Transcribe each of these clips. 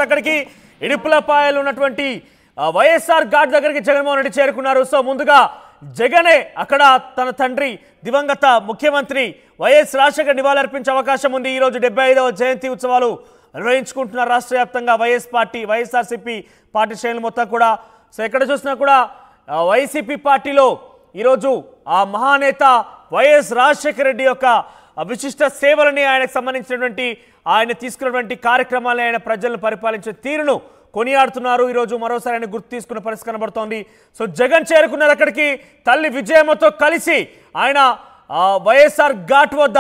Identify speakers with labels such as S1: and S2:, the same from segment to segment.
S1: అక్కడికి ఇడుపులపాయలు ఉన్నటువంటి వైఎస్ఆర్ ఘాట్ దగ్గరికి జగన్మోహన్ రెడ్డి చేరుకున్నారు. సో ముందుగా జగనే అక్కడ తన తండ్రి దివంగత ముఖ్యమంత్రి వైఎస్ రాజశేఖర్ నివాళులర్పించే అవకాశం ఉంది. ఈరోజు 75వ జయంతి ఉత్సవాలు నిర్వహించుకుంటున్నారు రాష్ట్ర వ్యాప్తంగా వైఎస్ఆర్సీపీ పార్టీ శ్రేణులు మొత్తం కూడా. సో ఎక్కడ చూసినా కూడా వైసీపీ పార్టీలో ఈరోజు ఆ మహానేత వైఎస్ రాజశేఖర రెడ్డి యొక్క విశిష్ట సేవలని ఆయనకు సంబంధించినటువంటి ఆయన తీసుకున్నటువంటి కార్యక్రమాలని ఆయన ప్రజలను పరిపాలించే తీరును కొనియాడుతున్నారు. ఈరోజు మరోసారి ఆయన గుర్తు తీసుకున్న పరిస్థితి కనబడుతోంది. సో జగన్ చేరుకున్నారు అక్కడికి. తల్లి విజయమ్మతో కలిసి ఆయన వైఎస్ఆర్ ఘాట్ వద్ద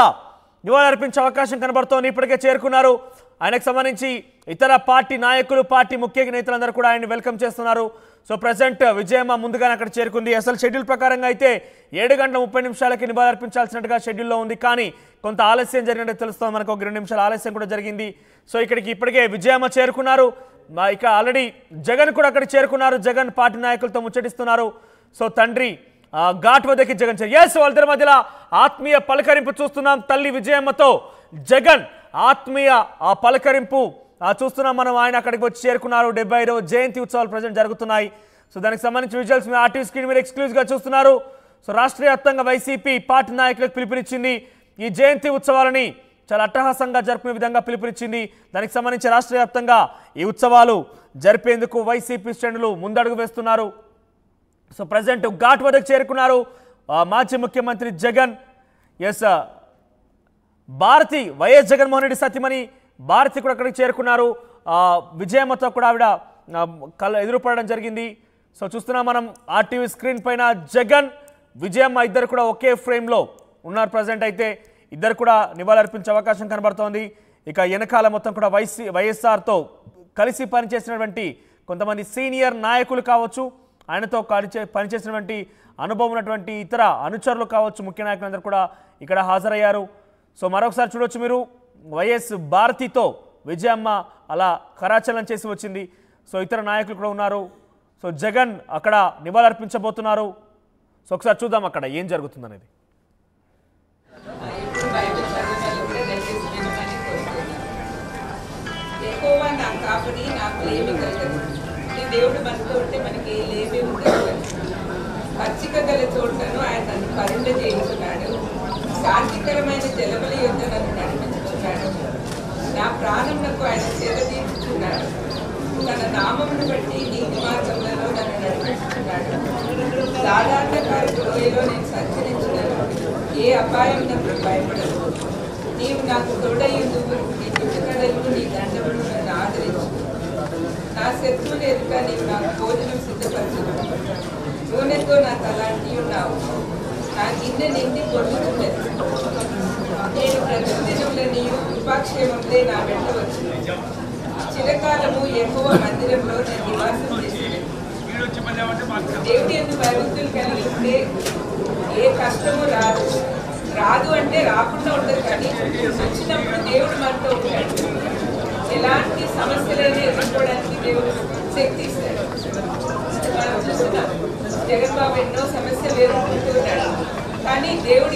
S1: నివాళులర్పించే అవకాశం కనబడుతోంది. ఇప్పటికే చేరుకున్నారు. ఆయనకు సంబంధించి ఇతర పార్టీ నాయకులు పార్టీ ముఖ్య నేతలందరూ కూడా ఆయన వెల్కమ్ చేస్తున్నారు. సో ప్రజెంట్ విజయమ్మ ముందుగానే అక్కడ చేరుకుంది. అసలు షెడ్యూల్ ప్రకారంగా అయితే 7:30 నివాళులర్పించాల్సినట్టుగా షెడ్యూల్లో ఉంది. కానీ కొంత ఆలస్యం జరిగినట్టు తెలుస్తోంది. మనకు ఒక 2 నిమిషాల ఆలస్యం కూడా జరిగింది. సో ఇక్కడికి ఇప్పటికే విజయమ్మ చేరుకున్నారు. ఇక ఆల్రెడీ జగన్ కూడా అక్కడికి చేరుకున్నారు. జగన్ పార్టీ నాయకులతో ముచ్చటిస్తున్నారు. సో తండ్రి ఘాట్ వద్దకి జగన్ వాళ్ళిద్దరి మధ్యలో ఆత్మీయ పలకరింపు చూస్తున్నాం. తల్లి విజయమ్మతో జగన్ ఆత్మీయ పలకరింపు చూస్తున్నాం మనం. ఆయన అక్కడికి వచ్చి చేరుకున్నారు. 75వ జయంతి ఉత్సవాలు ప్రజెంట్ జరుగుతున్నాయి. సో దానికి సంబంధించిన విజువల్స్ మీరు ఆర్టీవీ స్క్రీన్ మీద ఎక్స్క్లూజివ్గా చూస్తున్నారు. సో రాష్ట్ర వ్యాప్తంగా వైసీపీ పార్టీ నాయకులకు పిలుపునిచ్చింది. ఈ జయంతి ఉత్సవాలని చాలా అట్టహాసంగా జరుపుకునే విధంగా పిలుపునిచ్చింది. దానికి సంబంధించి రాష్ట్ర వ్యాప్తంగా ఈ ఉత్సవాలు జరిపేందుకు వైసీపీ శ్రేణులు ముందడుగు వేస్తున్నారు. సో ప్రజెంట్ ఘాట్ వద్దకు చేరుకున్నారు మాజీ ముఖ్యమంత్రి జగన్. భారతి వైఎస్ జగన్మోహన్ రెడ్డి సతీమణి భారతి కూడా అక్కడికి చేరుకున్నారు. విజయమ్మతో కూడా ఆవిడ ఎదురుపడడం జరిగింది. సో చూస్తున్నాం మనం ఆర్టీవీ స్క్రీన్ పైన జగన్ విజయమ్మ ఇద్దరు కూడా ఒకే ఫ్రేమ్లో ఉన్నారు. ప్రజెంట్ అయితే ఇద్దరు కూడా నివాళులర్పించే అవకాశం కనబడుతోంది. ఇక వెనకాల మొత్తం కూడా వైఎస్ఆర్తో కలిసి పనిచేసినటువంటి కొంతమంది సీనియర్ నాయకులు కావచ్చు, ఆయనతో పనిచేసినటువంటి అనుభవం ఉన్నటువంటి ఇతర అనుచరులు కావచ్చు, ముఖ్య నాయకులందరూ కూడా ఇక్కడ హాజరయ్యారు. సో మరొకసారి చూడొచ్చు మీరు, వైఎస్ భారతితో విజయమ్మ అలా కరాచలనం చేసి వచ్చింది. సో ఇతర నాయకులు కూడా ఉన్నారు. సో జగన్ అక్కడ నివాళులర్పించబోతున్నారు. సో ఒకసారి చూద్దాం అక్కడ ఏం జరుగుతుంది అనేది.
S2: దేవుడు మనతో ఉంటే మనకి లేవే ఉండదు. పచ్చిక గల చోట్లను ఆయన నన్ను పరుండ చేయించున్నాడు. శాంతికరమైన జలముల యొద్ద నన్ను నడిపించుకున్నాడు. నా ప్రాణమునకు ఆయన సేవ తీర్చుకున్నాడు. తన నామమును బట్టి నీతి మార్గములలో నన్ను నడిపించుకున్నాడు. సాధారణకారు లోయలో నేను సంచరించినాను. ఏ అపాయం నాకు భయపడదు. నీవు నాకు తోడయ్యుందు. నీ చుట్టుకడలు నీ దండములు నన్ను ఆదరించు. నా శత్రువులు ఎదుట నీవు నాకు భోజనం సిద్ధపరచుకున్నావు. నూనెతో నా తలాంటి ఉన్నావు. నా గిన్నె నిండి పొందుతున్నది. నేను ప్రతిదినముల నీవు కృపాక్షేమంలో నా వెంట వచ్చింది. చిరకాలము ఎక్కువ మందిరంలో నేను నివాసం చేసింది. దేవుడి ఎందుకు భయభక్తులు కలిగి ఉంటే ఏ కష్టము రాదు అంటే రాకుండా ఉండదు. కానీ వచ్చినప్పుడు దేవుడు మనతో ఉంటాడు. ఎలాంటి సమస్యలైనా ఎదుర్కోవడానికి దేవుడు శక్తి ఇస్తాడు. మనం చూస్తున్నాం, జగన్ బాబు ఎన్నో సమస్యలు ఎదుర్కొంటూ ఉన్నాడు. కానీ దేవుడి